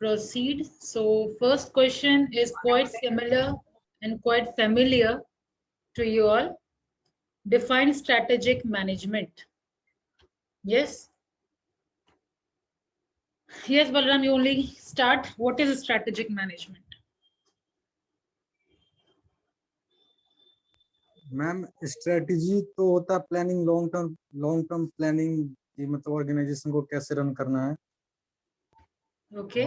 proceed. So first question is quite similar and quite familiar to you all. Define strategic management. Yes. Yes, Balram, you only start. What is strategic management? Ma'am strategy तो होता है planning, long term planning कि मतलब organisation को कैसे run करना है. Okay.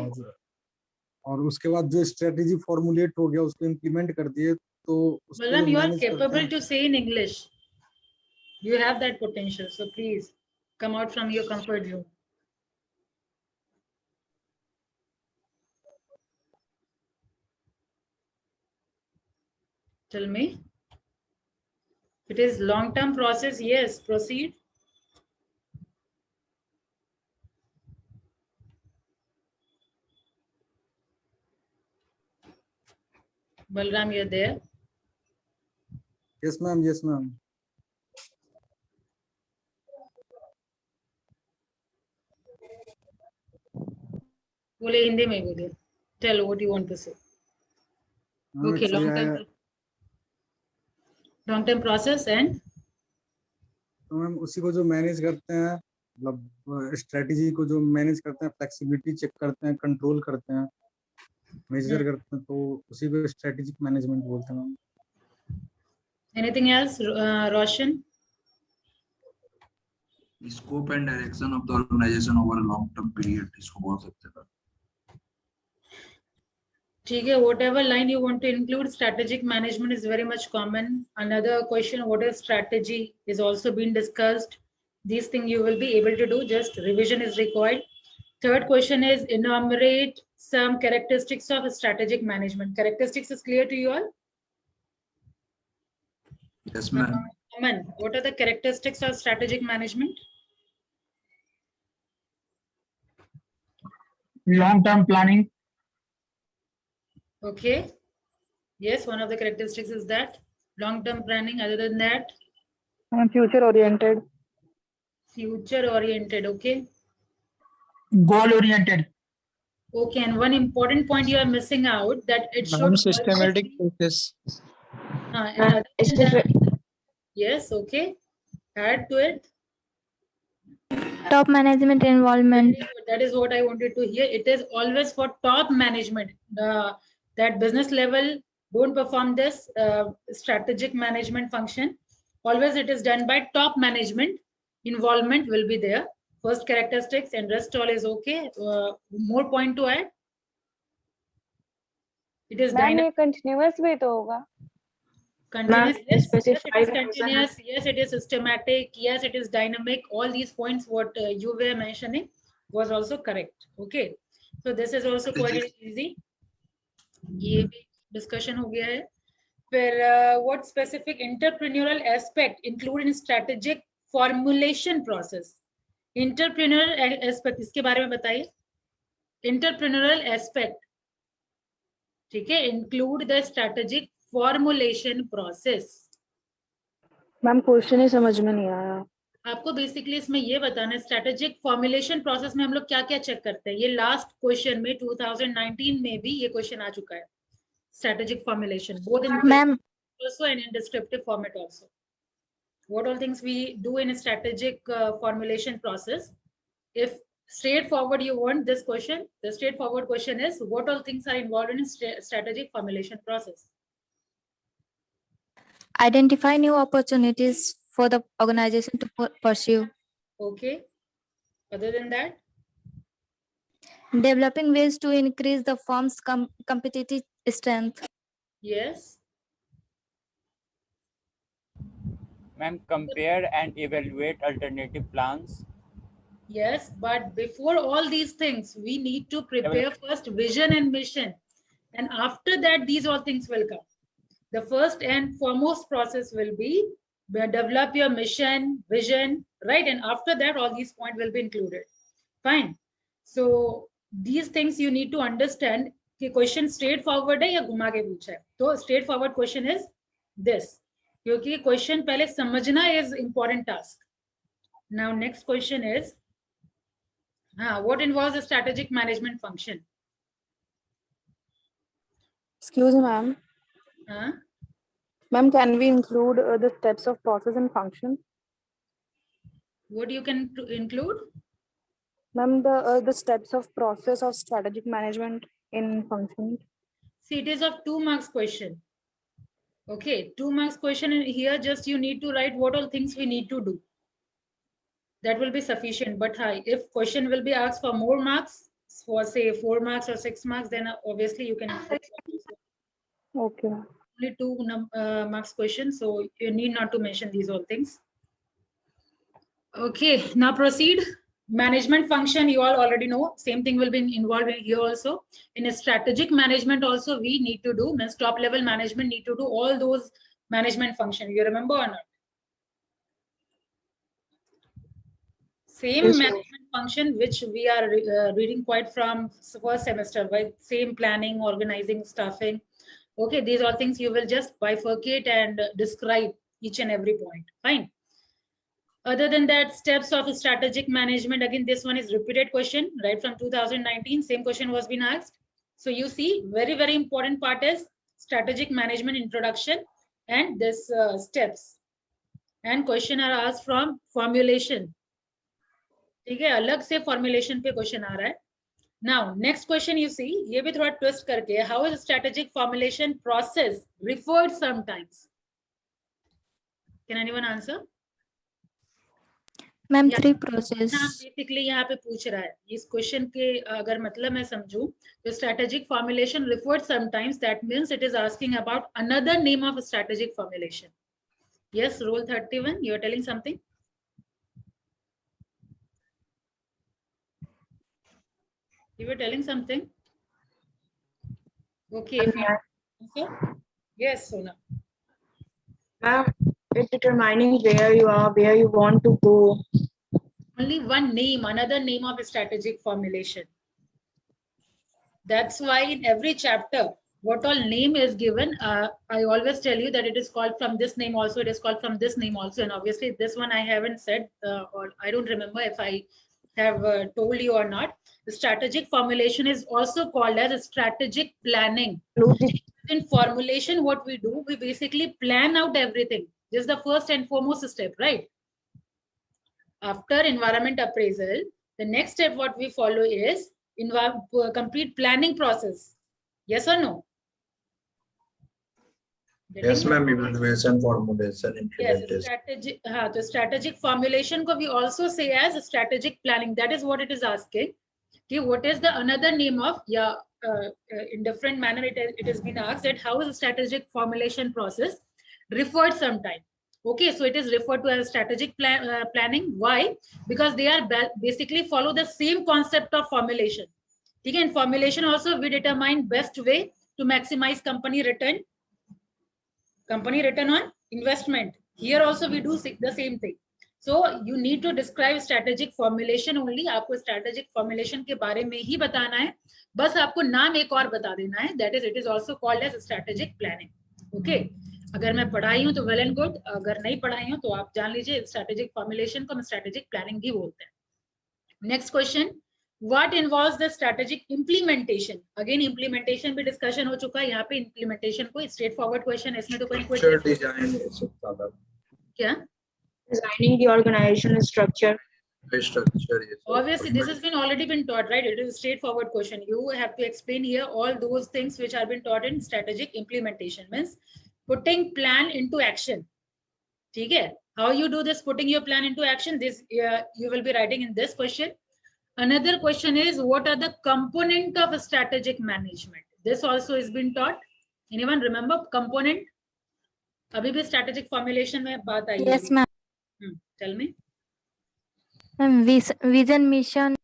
और उसके बाद जो स्ट्रेटजी फॉर्मुलेट हो गया उसको इम्प्लीमेंट कर दिए तो Balram, you are capable to say in English. You have that potential. So please come out from your comfort zone. Tell me. It is long-term process. Yes, proceed. Balram, you're there. Yes, ma'am. Yes, ma'am. बोले हिंदी में बोले. Tell what you want to say. Okay, long-term process and तो ma'am उसी को जो manage करते हैं, मतलब स्ट्रेटजी को जो मैनेज करते हैं, फ्लेक्सिबिलिटी चेक करते हैं, कंट्रोल करते हैं, मेजर करते हैं, तो उसी को स्ट्रेटेजिक मैनेजमेंट बोलते हैं ma'am. Anything else, Roshan? Scope and direction of the organization over a long-term period. इसको बोल सकते हैं. ठीक है, whatever line you want to include, strategic management is very much common. Another question, what is strategy, is also been discussed. These things you will be able to do, just revision is required. Third question is enumerate some characteristics of strategic management. Characteristics is clear to you all? Yes, ma'am. Aman, what are the characteristics of strategic management? Long-term planning. Okay. Yes, one of the characteristics is that long-term planning. Other than that, Future-oriented. Future-oriented. Okay. Goal-oriented. Okay, and one important point you are missing out, that it should systematic process. Yes, okay. Add to it. Top management involvement. That is what I wanted to hear. It is always for top management. That business level don't perform this strategic management function. Always it is done by top management. Involvement will be there. First characteristics and rest all is okay. More point to add. It is dynamic. Continuous भी तो होगा. Continuous, yes, it is continuous, yes, it is systematic, yes, it is dynamic. All these points what you were mentioning was also correct. Okay, so this is also quite easy. ये भी discussion हो गया है. फिर what specific entrepreneurial aspect include in strategic formulation process? Entrepreneurial aspect, इसके बारे में बताइए. Entrepreneurial aspect, ठीक है, include the strategic formulation process. Ma'am question ही समझ में नहीं आया. आपको बेसिकली इसमें ये बताना है स्ट्रेटेजिक फॉर्मुलेशन प्रोसेस में हम लोग क्या क्या चेक करते हैं. ये लास्ट क्वेश्चन में 2019 में भी ये क्वेश्चन आ चुका है. Strategic formulation both in also and in descriptive format also. What all things we do in a strategic formulation process? If straightforward you want this question, the straightforward question is what all things are involved in strategic formulation process? Identify new opportunities for the organization to pursue. Okay. Other than that? Developing ways to increase the firm's competitive strength. Yes. Ma'am, compare and evaluate alternative plans. Yes, but before all these things, we need to prepare first vision and mission. And after that, these all things will come. The first and foremost process will be develop your mission, vision, right? And after that, all these points will be included. Fine. So these things you need to understand. कि question straightforward है या घुमा के पूछा है. तो straightforward question is this. क्योंकि question पहले समझना is important task. Now next question is, what involves a strategic management function? Excuse me, ma'am. Huh? Ma'am, can we include the steps of process and function? What you can include? Ma'am, the steps of process of strategic management in function. See, it is of 2 marks question. Okay, 2 marks question, and here just you need to write what all things we need to do. That will be sufficient. But if question will be asked for more marks, for say 4 marks or 6 marks, then obviously you can include Okay. only 2 marks question, so you need not to mention these all things. Okay, now proceed. Management function, you all already know. Same thing will be involved here also. In a strategic management also, we need to do, means top level management need to do all those management function. You remember or not? Same management function which we are reading quite from first semester, right? Same planning, organizing, staffing. Okay, these are things you will just bifurcate and describe each and every point. Fine. Other than that, steps of strategic management, again, this one is repeated question, right from 2019, same question was being asked. So you see, very, very important part is strategic management introduction and this steps. And question are asked from formulation. ठीक है, अलग से formulation पे question आ रहा है. Now, next question you see, ये भी थोड़ा twist करके, how is strategic formulation process referred sometimes? Can anyone answer? Ma'am, Yeah. 3 process. Basically यहाँ पे पूछ रहा है, इस क्वेश्चन के अगर मतलब मैं समझूं तो strategic formulation referred sometimes, that means it is asking about another name of strategic formulation. Yes, rule 31, you are telling something? You were telling something? Okay. If you answer. Yes, Sona. Ma'am, it's determining where you are, where you want to go. Only one name, another name of a strategic formulation. That's why in every chapter, what all name is given, I always tell you that it is called from this name also, it is called from this name also. And obviously this one I haven't said, or I don't remember if I have told you or not. The strategic formulation is also called as a strategic planning. In formulation, what we do, we basically plan out everything. This is the first and foremost step, right? After environment appraisal, the next step what we follow is complete planning process. Yes or no? Yes, ma'am. Evaluation, formulation, implementation. Yes, the strategic formulation ko we also say as strategic planning. That is what it is asking. Okay, what is the another name of? Yeah, in different manner it has been asked that how is the strategic formulation process referred sometime. Okay, so it is referred to as strategic planning. Why? Because they are basically follow the same concept of formulation. Okay, in formulation also we determine best way to maximize company return on investment. Here also we do the same thing. So you need to describe strategic formulation only. आपको strategic formulation के बारे में ही बताना है. बस आपको नाम एक और बता देना है. That is, it is also called as strategic planning. Okay. अगर मैं पढ़ाई हूँ तो well and good. अगर नहीं पढ़ाई हूँ तो आप जान लीजिए strategic formulation को हम strategic planning भी बोलते हैं. Next question. What involves the strategic implementation? Again, implementation पे discussion हो चुका है. यहाँ पे implementation कोई straightforward question है. इसमें तो कोई question क्या? Designing the organizational structure. Obviously, this has been already been taught, right? It is a straightforward question. You have to explain here all those things which have been taught in strategic implementation. Means putting plan into action. ठीक है? How you do this, putting your plan into action? This you will be writing in this question. Another question is, what are the component of strategic management? This also has been taught. Anyone remember component? अभी भी strategic formulation में बात आई. Yes, ma'am. Tell me. Vision, mission.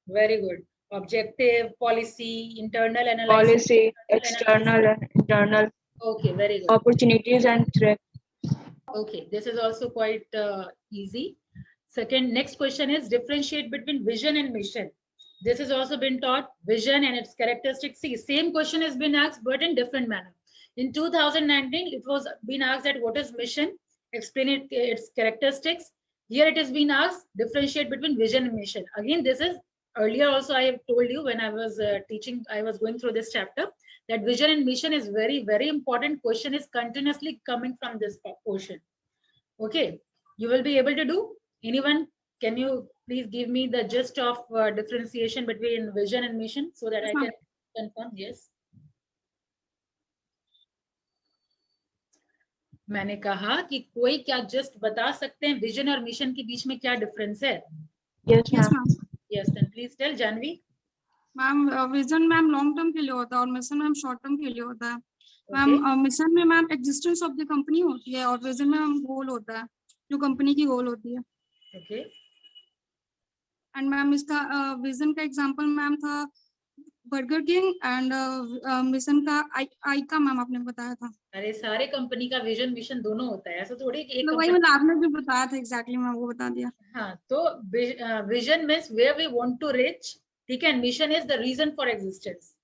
Very good. Objective, policy, internal analysis. Policy, external and internal. Okay, very good. Opportunities and threats. Okay, this is also quite easy. Second, next question is differentiate between vision and mission. This has also been taught, vision and its characteristics. See, same question has been asked, but in different manner. In 2019, it was been asked that what is mission, explain its characteristics. Here it has been asked, differentiate between vision and mission. Again, this is earlier also I have told you when I was teaching, I was going through this chapter. that vision and mission is very, very important. Question is continuously coming from this portion. Okay, you will be able to do. Anyone, can you please give me the gist of differentiation between vision and mission so that I can confirm? Yes. मैंने कहा कि कोई क्या just बता सकते हैं vision और mission के बीच में क्या डिफरेंस है? Yes, ma'am. Yes, then please tell Janvi. Ma'am vision ma'am long term के लिए होता है और मिशन मैम शॉर्ट टर्म के लिए होता है। मैम मिशन में ma'am existence of the company होती है और विजन में मैम गोल होता है, जो कंपनी की गोल होती है। ओके। एंड मैम इसका विजन का एग्जांपल मैम था बर्गर किंग एंड मिशन का आइका मैम आपने बताया था। अरे सारे कंपनी का विजन मिशन दोनों होता है, ऐसा थोड़ी कि एक वही मतलब आपने जो बताया था एग्जैक्टली मैं वो बता दिया। हाँ, तो vision means where we want to reach, ठीक है, mission is the reason for existence,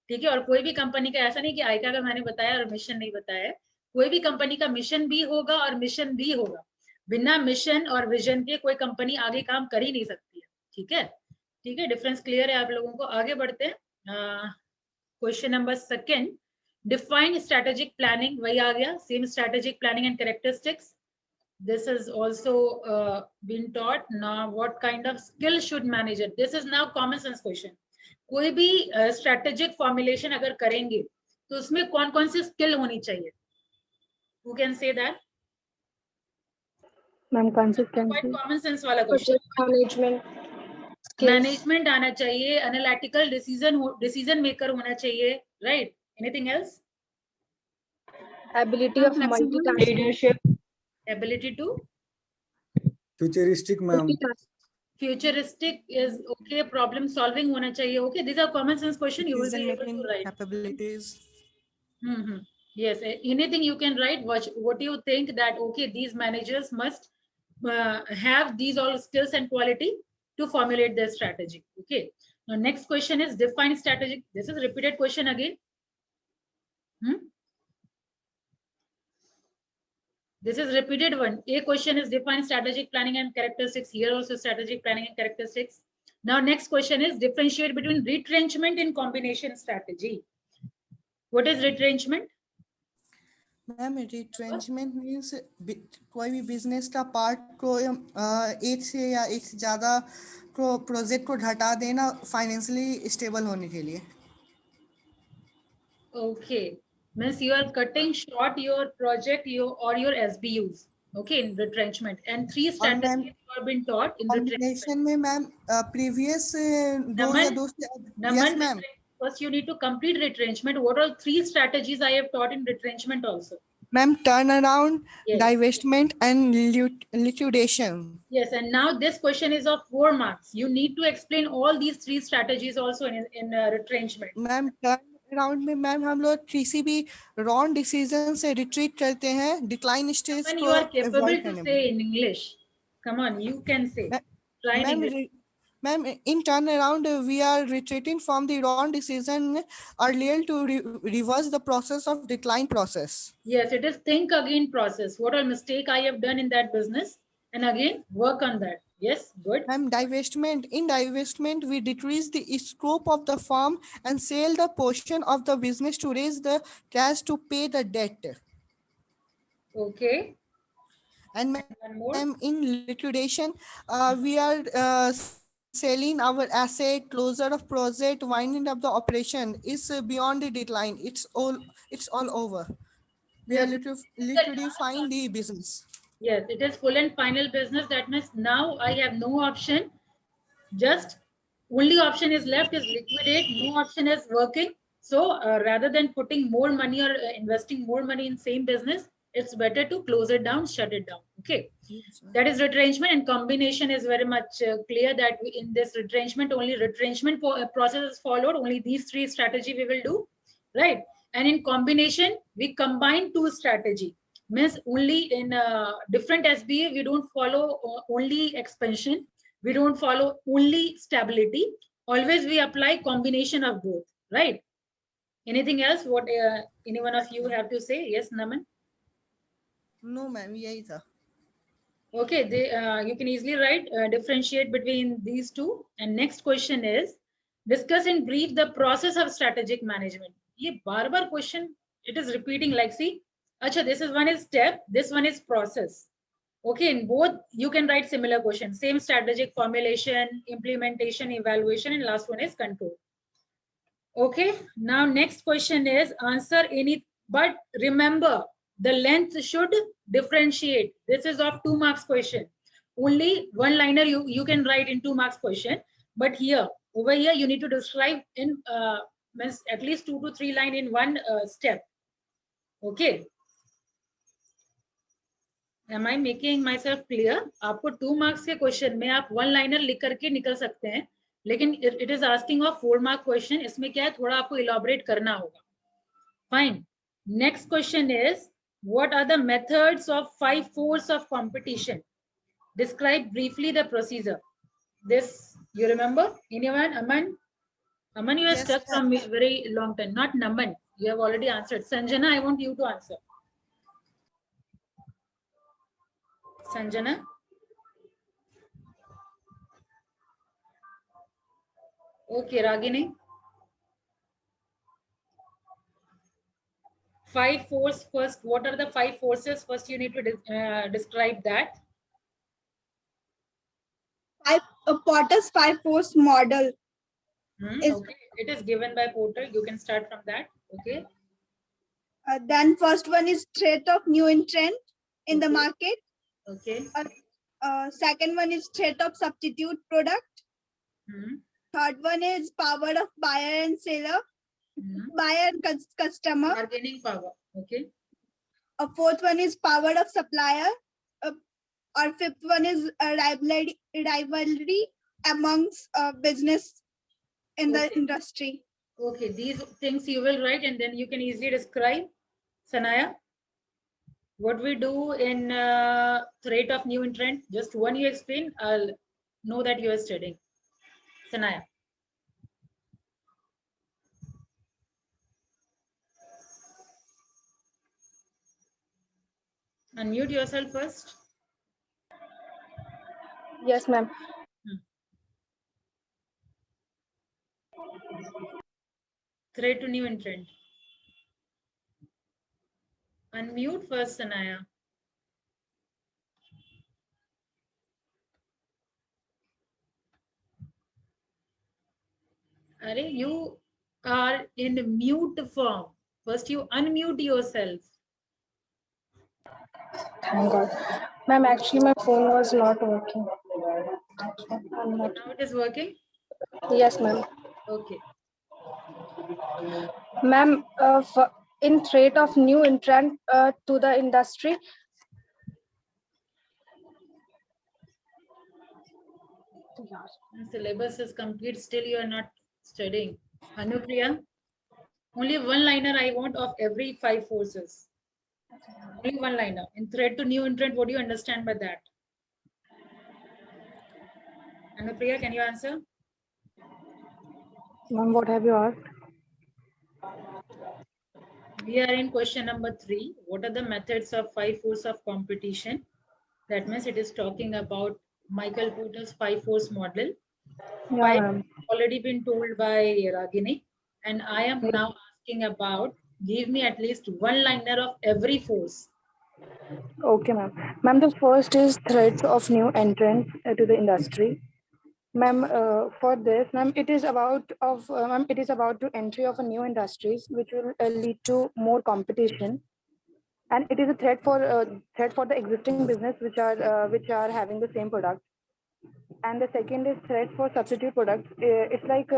ठीक है। और कोई भी कंपनी का ऐसा नहीं कि आइका का मैंने बताया और मिशन नहीं बताया है, कोई भी कंपनी का मिशन भी होगा और मिशन भी होगा। बिना मिशन और विजन के कोई कंपनी आगे काम कर ही नहीं सकती है, ठीक है। ठीक है, डिफरेंस क्लियर है आप लोगों को। आगे बढ़ते हैं। Question number second, define strategic planning, वही आ गया, same strategic planning and characteristics. This is also been taught. Now what kind of skill should manager? This is now common sense question. कोई भी strategic formulation अगर करेंगे तो उसमें कौन कौन सी skill होनी चाहिए? Who can say that? Ma'am, consistency. Quite common sense वाला question. Management. Management आना चाहिए, analytical decision maker होना चाहिए, right? Anything else? Ability of multitasking. Leadership. Ability to futuristic ma'am. Futuristic is okay. Problem solving होना चाहिए. Okay, these are common sense question. You will be able to write. Capabilities. Yes, anything you can write. What do you think that okay, these managers must have these all skills and quality to formulate their strategy. Okay. Now next question is define strategic. This is repeated question again. This is repeated one. A question is define strategic planning and characteristics. Here also strategic planning and characteristics. Now next question is differentiate between retrenchment and combination strategy. What is retrenchment? Ma'am retrenchment means कोई भी business का part को एक से या एक से ज्यादा प्रोजेक्ट को हटा देना फाइनेंशियली स्टेबल होने के लिए। Okay, means you are cutting short your project, or your SBUs. Okay, in retrenchment, and 3 strategies have been taught in retrenchment. में ma'am previous yes ma'am. First, you need to complete retrenchment. What are 3 strategies I have taught in retrenchment also? Ma'am, turnaround, yes. Divestment, and liquidation. Yes, and now this question is of 4 marks. You need to explain all these 3 strategies also in retrenchment. Ma'am, turnaround में ma'am हम लोग किसी भी wrong decision से retreat करते हैं, decline stage को you are capable to say in English. Come on, you can say. Try in English. Ma'am, in turnaround, we are retreating from the wrong decision earlier to reverse the process of decline process. Yes, it is think again process. What a mistake I have done in that business, and again work on that. Yes, good. Ma'am, divestment. In divestment, we decrease the scope of the firm and sell the portion of the business to raise the cash to pay the debt. Okay. And ma'am, in liquidation, we are selling our asset, closure of project, winding up the operation is beyond the deadline. It's all over. We are liquidifying the business. Yes, it is full and final business. That means now I have no option. Just only option is left is liquidate. No option is working. So rather than putting more money or investing more money in same business, it's better to close it down, shut it down. Okay, yes, that is retrenchment, and combination is very much clear that in this retrenchment only retrenchment process is followed. Only these 3 strategy we will do, right? And in combination we combine 2 strategy. Means only in different SBA we don't follow only expansion. We don't follow only stability. Always we apply combination of both, right? Anything else? What any one of you have to say? Yes, Naman. No, ma'am. यही था. Okay, you can easily write differentiate between these 2. And next question is Discuss in brief the process of strategic management. ये बार-बार question it is repeating, like see, अच्छा, this is one is step, this one is process. Okay, in both you can write similar questions, same strategic formulation, implementation, evaluation, and last one is control. Okay, now next question is answer any, but remember the length should differentiate. This is of 2 marks question. Only one liner you can write in 2 marks question, but here over here you need to describe in at least 2 to 3 line in one step. Okay, am I making myself clear? आपको 2 marks के question में आप one liner लिख करके निकल सकते हैं, लेकिन it is asking of 4 mark question. इसमें क्या है, थोड़ा आपको elaborate करना होगा. Fine. Next question is, what are the methods of 5 force of competition? Describe briefly the procedure. This you remember? Anyone? Aman? Aman, you are Yes, stuck from very long time. Not Naman. You have already answered. Sanjana, I want you to answer. Sanjana? Okay, Ragini. 5 force first. What are the 5 forces? First, you need to describe that. Porter's 5 force model. Okay, it is given by Porter. You can start from that. Okay. Then first one is threat of new entrant in the market. Okay. Second one is threat of substitute product. Third one is power of buyer and seller, buyer and customer. Bargaining power. Okay. Fourth one is power of supplier. Or fifth one is rivalry amongst business in the industry. Okay, these things you will write and then you can easily describe. Sanaya, what we do in threat of new entrant, just one you explain, I'll know that you are studying. Sanaya. Unmute yourself first. Yes, ma'am. Threat to new entrant. Unmute first, Sanaya. Are you are in mute form. First, you unmute yourself. Thank God. Ma'am, actually my phone was not working. Now it is working? Yes, ma'am. Okay. Ma'am, in threat of new entrant to the industry, syllabus is complete, still you are not studying. Anupriya, only one liner I want of every 5 forces. Only one liner. In threat to new entrant, what do you understand by that? Anupriya, can you answer? ma'am, what have you asked? We are in question number 3. What are the methods of 5 force of competition? That means it is talking about Michael Porter's 5 force model. Yeah, ma'am. Already been told by Ragini, and I am now asking about, give me at least one liner of every force. Okay, ma'am. Ma'am, the first is threats of new entrants to the industry. Ma'am, for this, ma'am, it is about to entry of a new industries, which will lead to more competition, and it is a threat for the existing business which are having the same product. And the second is threat for substitute products. It's like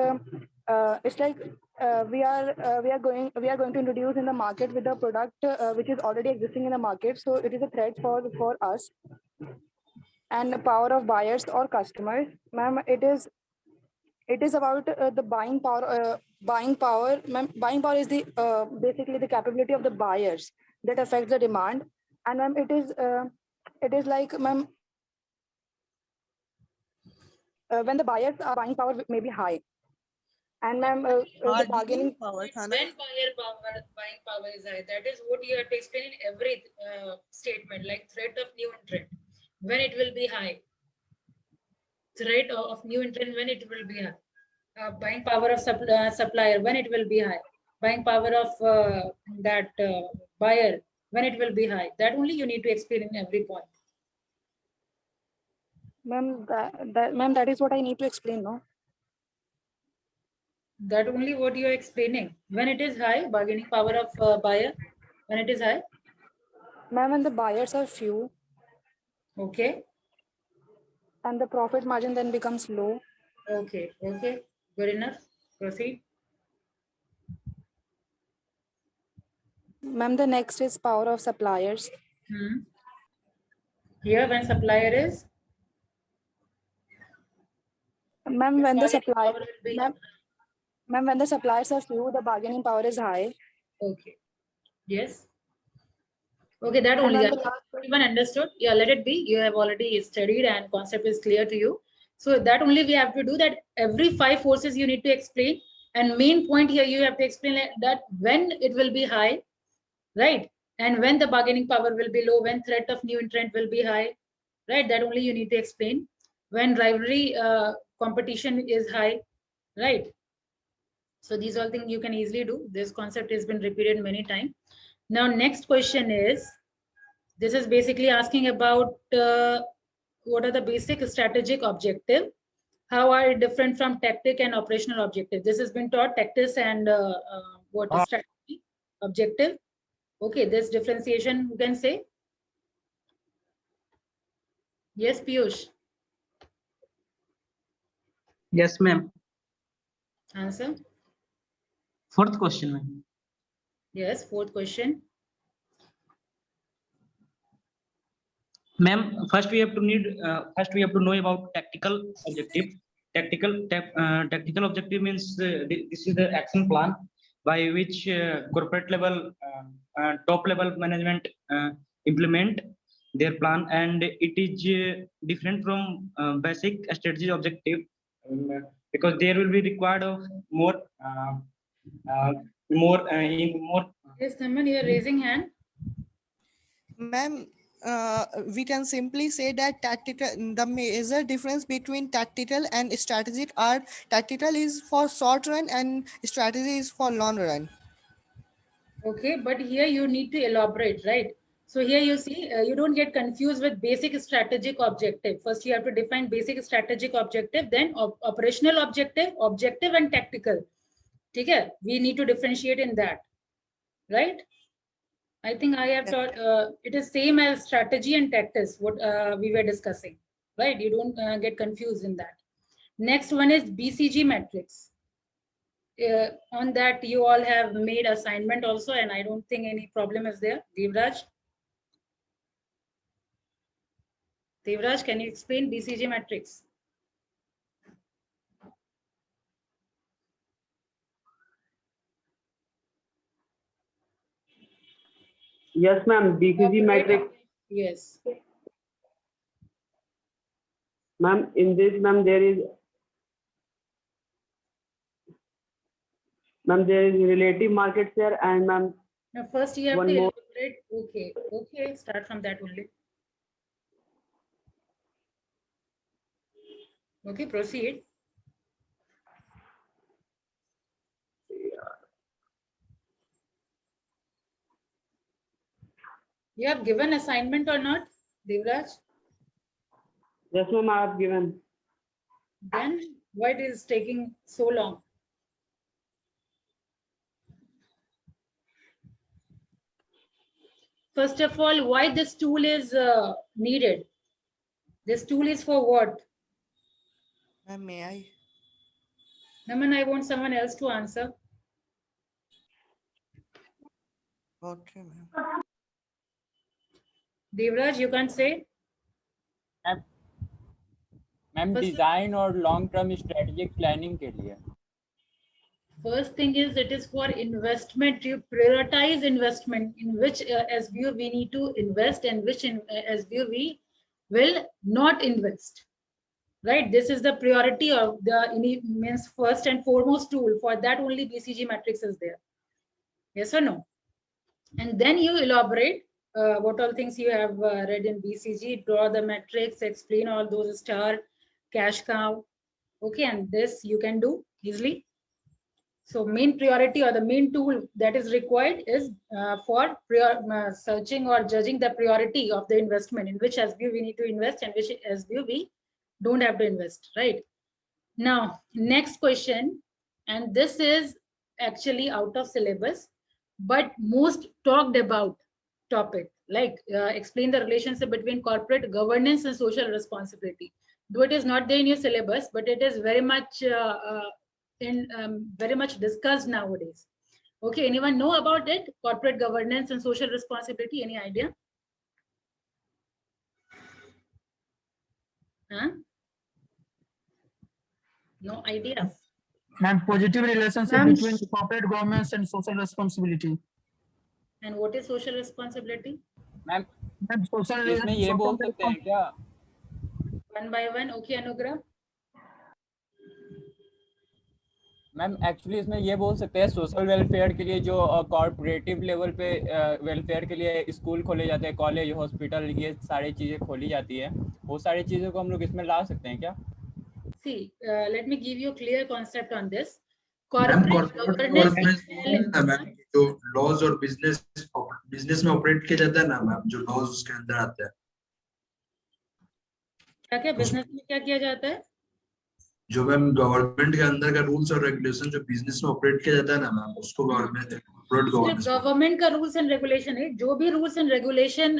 we are going to introduce in the market with a product which is already existing in the market. So it is a threat for us. And the power of buyers or customers, ma'am, it is about the buying power. Buying power, ma'am, buying power is the basically the capability of the buyers that affects the demand. And ma'am, it is like, ma'am, when the buyers are buying power may be high, and ma'am, the bargaining power. When buying power is high, that is what you have to explain in every statement, like threat of new entrant, when it will be high. Threat of new entrant, when it will be high. Buying power of supplier, when it will be high. Buying power of that buyer, when it will be high. That only you need to explain in every point. Ma'am, that is what I need to explain, no? That only what you are explaining. When it is high, bargaining power of buyer, when it is high. Ma'am, when the buyers are few. Okay. And the profit margin then becomes low. Okay, okay, good enough. Proceed. Ma'am, the next is power of suppliers. Here, when supplier is? Ma'am, when the supplier, ma'am, when the suppliers are few, the bargaining power is high. Okay. Yes. Okay, that only. Everyone understood? Yeah, let it be. You have already studied and concept is clear to you. So that only we have to do that. Every 5 forces you need to explain. And main point here, you have to explain that when it will be high, right? And when the bargaining power will be low, when threat of new entrant will be high, right? That only you need to explain. When rivalry competition is high, right? So these all things you can easily do. This concept has been repeated many times. Now, next question is, this is basically asking about what are the basic strategic objective? How are it different from tactic and operational objective? This has been taught tactics and what is strategy, objective. Okay, this differentiation you can say. Yes, Piyush. Yes, ma'am. Answer. Fourth question, ma'am. Yes, fourth question. Ma'am, first we have to know about tactical objective. Tactical objective means this is the action plan by which corporate level, top level management implement their plan, and it is different from basic strategy objective because there will be required of more. Yes, Naman, you are raising hand. Ma'am, we can simply say that the major difference between tactical and strategic are tactical is for short run and strategy is for long run. Okay, but here you need to elaborate, right? So here you see, you don't get confused with basic strategic objective. First, you have to define basic strategic objective, then operational objective, objective and tactical. Okay, we need to differentiate in that, right? I think I have taught, it is same as strategy and tactics, what we were discussing, right? You don't get confused in that. Next one is BCG matrix. On that, you all have made assignment also, and I don't think any problem is there. Devraj? Devraj, can you explain BCG matrix? Yes, ma'am. BCG matrix. Yes. Ma'am, in this, ma'am, there is relative market share, and ma'am. Now, first you have to elaborate. Okay, okay, start from that only. Okay, proceed. You have given assignment or not, Devraj? Yes, ma'am, I have given. Then why it is taking so long? First of all, why this tool is needed? This tool is for what? May I? Naman, I want someone else to answer. Okay, ma'am. Devraj, you can't say? Ma'am design और long term strategic planning के लिए First thing is it is for investment. You prioritize investment in which SBU we need to invest and which SBU we will not invest. Right? This is the priority of the means first and foremost tool. For that only BCG matrix is there. Yes or no? And then you elaborate what all things you have read in BCG, draw the matrix, explain all those star, cash cow. Okay, and this you can do. easily. So main priority or the main tool that is required is for searching or judging the priority of the investment, in which SBU we need to invest and which SBU we don't have to invest, right? Now, next question, and this is actually out of syllabus, but most talked about topic, like explain the relationship between corporate governance and social responsibility. Though it is not there in your syllabus, but it is very much very much discussed nowadays. Okay, anyone know about it? Corporate governance and social responsibility, any idea? Huh? No idea. Ma'am, positive relationship between corporate governance and social responsibility. And what is social responsibility? Ma'am इसमें ये बोल सकते हैं क्या? One by one, okay, Anugrah. Ma'am actually इसमें ये बोल सकते हैं सोशल वेलफेयर के लिए जो कॉर्पोरेटिव लेवल पे वेलफेयर के लिए स्कूल खोले जाते हैं, कॉलेज, हॉस्पिटल, ये सारी चीजें खोली जाती है, वो सारी चीजों को हम लोग इसमें ला सकते हैं क्या? See, let me give you a clear concept on this. Corporate governance जो लॉज और बिजनेस में ऑपरेट किया जाता है ना मैम, जो लॉज उसके अंदर आते हैं। क्या बिजनेस में क्या किया जाता है? जो मैम गवर्नमेंट के अंदर का रूल्स और रेगुलेशन जो बिजनेस में ऑपरेट किया जाता है ना मैम, उसको गवर्नमेंट का रूल्स एंड रेगुलेशन है। जो भी रूल्स एंड रेगुलेशन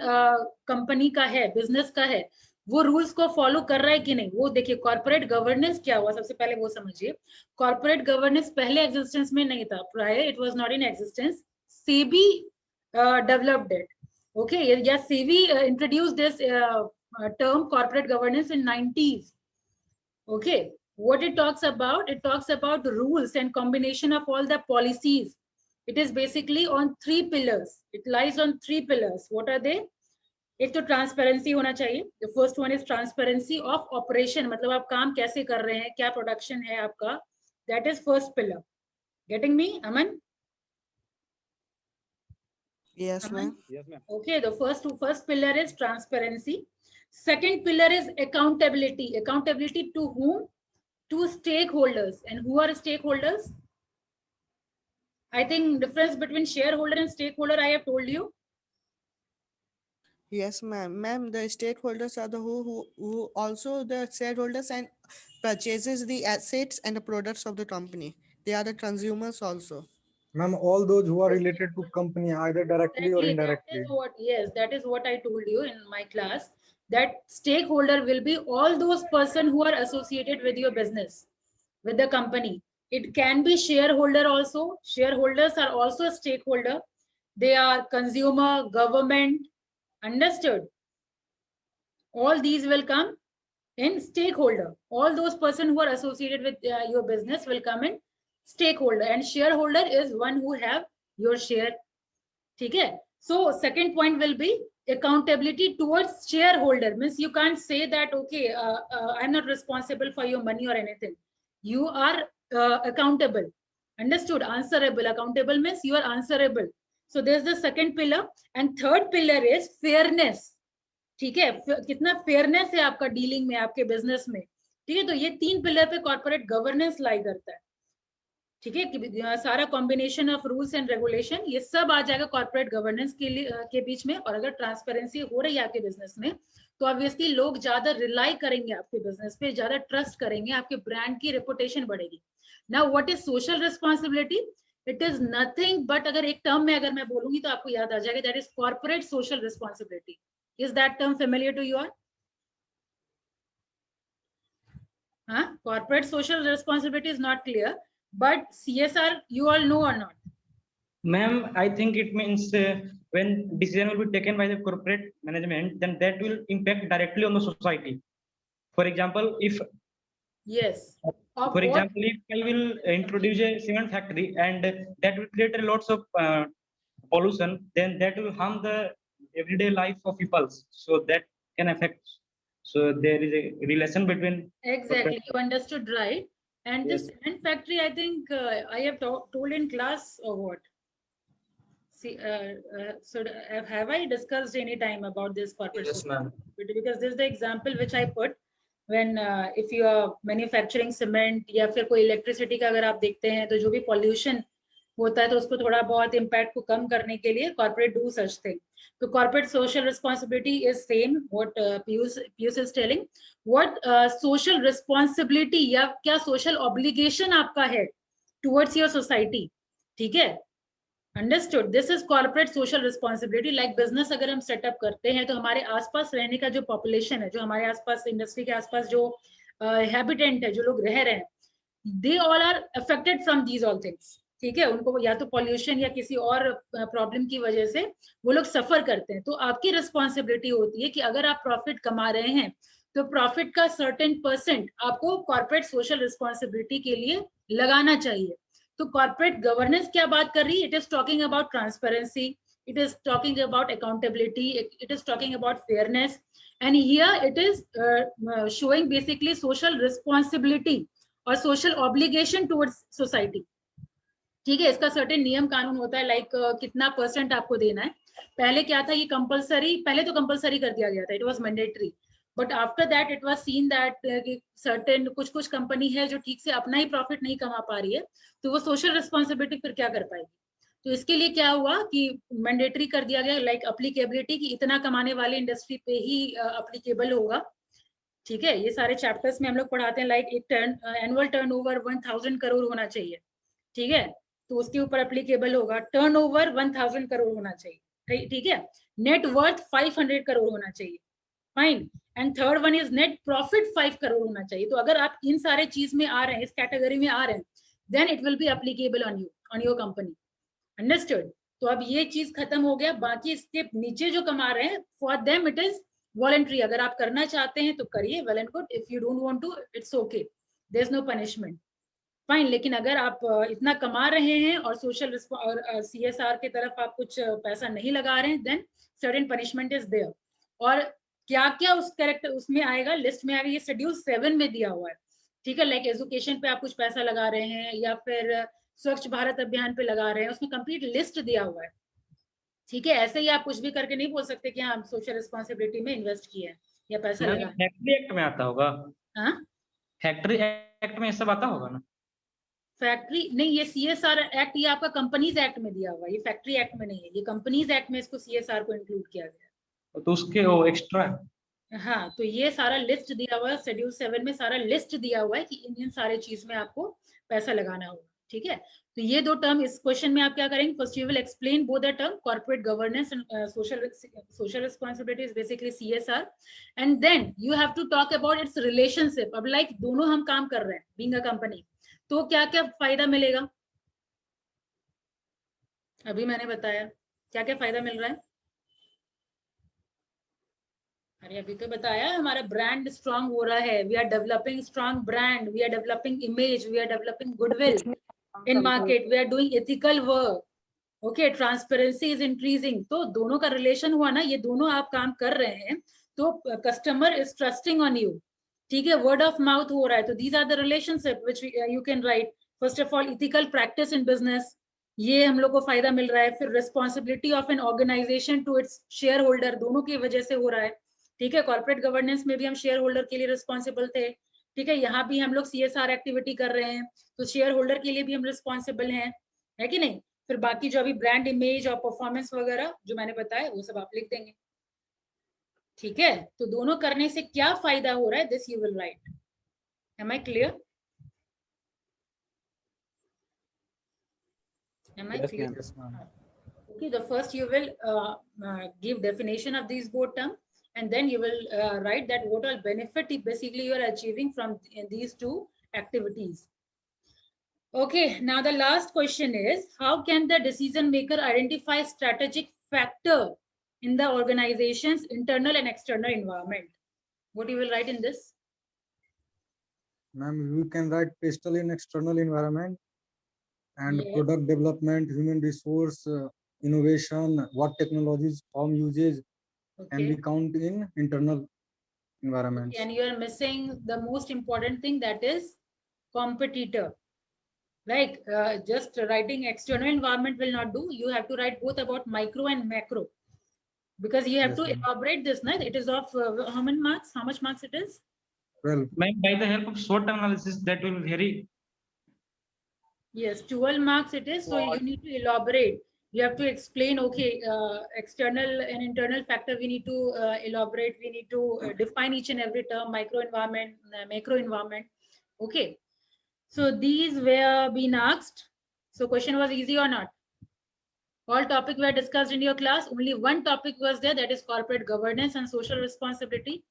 कंपनी का है, बिजनेस का है, वो रूल्स को फॉलो कर रहा है कि नहीं, वो देखिए। कॉर्पोरेट गवर्नेंस क्या हुआ, सबसे पहले वो समझिए। कॉर्पोरेट गवर्नेंस पहले एग्जिस्टेंस में नहीं था, prior it was not in existence. SEBI developed it, okay, या SEBI introduced this term corporate governance in 90s. Okay, what it talks about the rules and combination of all the policies. It is basically on 3 pillars. It lies on 3 pillars. What are they? एक तो transparency होना चाहिए। The first one is transparency of operation, मतलब आप काम कैसे कर रहे हैं, क्या प्रोडक्शन है आपका, that is first pillar. Getting me, Aman? Yes, ma'am. Yes, ma'am. Okay, the first pillar is transparency. Second pillar is accountability. Accountability to whom? To stakeholders. And who are stakeholders? I think difference between shareholder and stakeholder I have told you. Yes, ma'am. Ma'am, the stakeholders are the who also the shareholders and purchases the assets and the products of the company. They are the consumers also. Ma'am, all those who are related to company either directly or indirectly. That is what I told you in my class. That stakeholder will be all those person who are associated with your business, with the company. It can be shareholder also. Shareholders are also a stakeholder. They are consumer, government. Understood? All these will come in stakeholder. All those person who are associated with your business will come in stakeholder, and shareholder is one who have your share. Okay, so second point will be accountability towards shareholder. Means you can't say that okay, I'm not responsible for your money or anything. You are accountable. Understood? Answerable. Accountable means you are answerable. So there's the second pillar, and third pillar is fairness. ठीक है, कितना fairness है आपका dealing में, आपके business में। ठीक है, तो ये 3 पिलर पे कॉर्पोरेट गवर्नेंस लाई करता है। ठीक है, कि सारा combination of rules and regulation, ये सब आ जाएगा कॉर्पोरेट गवर्नेंस के लिए के बीच में। और अगर ट्रांसपेरेंसी हो रही है आपके बिजनेस में, तो ऑब्वियसली लोग ज्यादा रिलाई करेंगे आपके बिजनेस पे, ज्यादा ट्रस्ट करेंगे, आपके ब्रांड की रेपुटेशन बढ़ेगी। Now what is social responsibility? It is nothing but, अगर एक टर्म में अगर मैं बोलूंगी तो आपको याद आ जाएगा, that is corporate social responsibility. Is that term familiar to you all? Corporate social responsibility is not clear, but CSR you all know or not? Ma'am, I think it means when decision will be taken by the corporate management, then that will impact directly on the society. For example, if example, if I will introduce a cement factory and that will create a lots of pollution, then that will harm the everyday life of people. So that can affect. So there is a relation between. Exactly, you understood right. And this cement factory, I think I have told in class or what? See, so have I discussed any time about this corporate? Yes, ma'am. Because this is the example which I put when if you are manufacturing cement या फिर कोई electricity का अगर आप देखते हैं तो जो भी pollution होता है तो उसको थोड़ा बहुत impact को कम करने के लिए corporate do such thing. तो corporate social responsibility is same what Piyush is telling. What social responsibility या क्या social obligation आपका है towards your society, ठीक है? Understood. This is corporate social responsibility. Like business अगर हम सेटअप करते हैं तो हमारे आसपास रहने का जो पॉपुलेशन है, जो हमारे आसपास इंडस्ट्री के आसपास जो हैबिटेंट है, जो लोग रह रहे हैं, they all are affected from these all things. ठीक है, उनको या तो पॉल्यूशन या किसी और प्रॉब्लम की वजह से वो लोग सफर करते हैं. तो आपकी रिस्पॉन्सिबिलिटी होती है कि अगर आप प्रॉफिट कमा रहे हैं तो प्रॉफिट का सर्टेन % आपको कॉर्पोरेट सोशल रिस्पॉन्सिबिलिटी के लिए लगाना चाहिए. तो कॉर्पोरेट गवर्नेंस क्या बात कर रही है? It is talking about transparency, it is talking about accountability, it is talking about fairness, and here it is showing basically social responsibility और सोशल ऑब्लिगेशन टुवर्ड्स सोसाइटी. ठीक है, इसका सर्टेन नियम कानून होता है, लाइक कितना % आपको देना है. पहले क्या था, ये कंपलसरी, पहले तो कंपलसरी कर दिया गया था, it was mandatory, but after that it was seen that certain कुछ कंपनी है जो ठीक से अपना ही प्रॉफिट नहीं कमा पा रही है, तो वो सोशल रिस्पॉन्सिबिलिटी फिर क्या कर पाएगी. तो इसके लिए क्या हुआ कि मैंडेटरी कर दिया गया, लाइक अप्लीकेबिलिटी की इतना कमाने वाली इंडस्ट्री पे ही अप्लीकेबल होगा. ठीक है, ये सारे चैप्टर्स में हम लोग पढ़ाते हैं, लाइक एक एनुअल टर्नओवर 1000 करोड़ होना चाहिए. ठीक है, तो उसके ऊपर एप्लीकेबल होगा. टर्नओवर 1000 करोड़ होना चाहिए. ठीक है, नेट वर्थ 500 करोड़ होना चाहिए. Fine. And third one is net profit 5 crore होना चाहिए. तो अगर आप इन सारे चीज में आ रहे हैं, इस कैटेगरी में आ रहे हैं, then it will be applicable on you, on your company. Understood. तो अब ये चीज खत्म हो गया. बाकी इसके नीचे जो कमा रहे हैं, for them it is voluntary. अगर आप करना चाहते हैं तो करिए, well and good. If you don't want to, it's okay, there is no punishment. Fine. लेकिन अगर आप इतना कमा रहे हैं और सोशल और CSR की तरफ आप कुछ पैसा नहीं लगा रहे हैं, then certain punishment is there. और क्या क्या उस कैरेक्टर उसमें आएगा, लिस्ट में आएगा, ये शेड्यूल 7 में दिया हुआ है. ठीक है, लाइक एजुकेशन पे आप कुछ पैसा लगा रहे हैं या फिर स्वच्छ भारत अभियान पे लगा रहे हैं, उसमें कंप्लीट लिस्ट दिया हुआ है. ठीक है, ऐसे ही आप कुछ भी करके नहीं बोल सकते कि हाँ सोशल रिस्पॉन्सिबिलिटी में इन्वेस्ट किया है या पैसा लगा. फैक्ट्री एक्ट में आता होगा. हाँ, फैक्ट्री एक्ट में सब आता होगा ना. फैक्ट्री नहीं, ये CSR एक्ट ये आपका कंपनीज एक्ट में दिया हुआ है, ये फैक्ट्री एक्ट में नहीं है. ये कंपनीज एक्ट में इसको CSR को इंक्लूड किया गया है. तो उसके वो एक्स्ट्रा. हाँ, तो ये सारा लिस्ट दिया हुआ है, शेड्यूल 7 में सारा लिस्ट दिया हुआ है कि इन सारे चीज में आपको पैसा लगाना होगा. ठीक है, तो ये दो टर्म इस क्वेश्चन में आप क्या करेंगे, first you will explain both the term corporate governance and social responsibility is basically CSR, and then you have to talk about its relationship. अब लाइक दोनों हम काम कर रहे हैं बीइंग अ कंपनी, तो क्या क्या फायदा मिलेगा. अभी मैंने बताया क्या क्या फायदा मिल रहा है. अरे अभी तो बताया, हमारा ब्रांड स्ट्रांग हो रहा है. We are developing strong brand, we are developing image, we are developing goodwill in market, we are doing ethical work. Okay, transparency is increasing. तो दोनों का रिलेशन हुआ ना, ये दोनों आप काम कर रहे हैं तो customer is trusting on you. ठीक है, वर्ड ऑफ माउथ हो रहा है. तो these are the relationship which you can write. First of all ethical practice in business, ये हम लोग को फायदा मिल रहा है. फिर responsibility of an organisation to its shareholder, दोनों की वजह से हो रहा है. ठीक है, कॉर्पोरेट गवर्नेंस में भी हम शेयर होल्डर के लिए रिस्पॉन्सिबल थे. ठीक है, यहाँ भी हम लोग CSR एक्टिविटी कर रहे हैं तो शेयर होल्डर के लिए भी हम रिस्पॉन्सिबल हैं, है कि नहीं. फिर बाकी जो अभी ब्रांड इमेज और परफॉर्मेंस वगैरह जो मैंने बताया वो सब आप लिख देंगे. ठीक है, तो दोनों करने से क्या फायदा हो रहा है, this you will write. Am I clear? Am I clear? Yes, ma'am. Okay, the first you will give definition of these both terms, and then you will write that what all benefit basically you are achieving from these two activities. Okay, now the last question is, how can the decision maker identify strategic factor in the organization's internal and external environment? What you will write in this? Ma'am, we can write pastel in external environment and Yes. product development, human resource, innovation, what technologies firm uses can be counted in internal environments. And you are missing the most important thing, that is competitor. Like just writing external environment will not do. You have to write both about micro and macro, because you have Yes, to ma'am. elaborate this. It is of how many marks? How much marks it is? 12. Ma'am, by the help of SWOT analysis, that will vary. Yes, 12 marks it is. So you need to elaborate. You have to explain, okay, external and internal factor we need to elaborate. We need to define each and every term, micro environment, macro environment. Okay. So these were being asked. So question was easy or not? All topics were discussed in your class. Only one topic was there, that is corporate governance and social responsibility.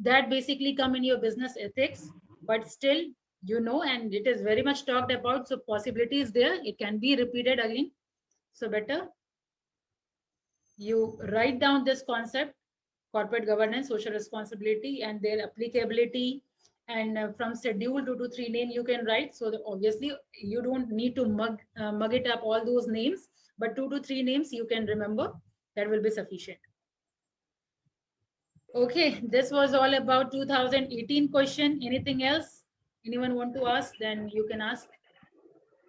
That basically come in your business ethics, but still, you know, and it is very much talked about. So possibility is there. It can be repeated again. So better you write down this concept, corporate governance, social responsibility, and their applicability. And from schedule 2 to 3 name you can write. So obviously you don't need to mug it up all those names, but 2 to 3 names you can remember. That will be sufficient. Okay, this was all about 2018 question. Anything else? Anyone want to ask? Then you can ask.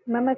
Ma'am,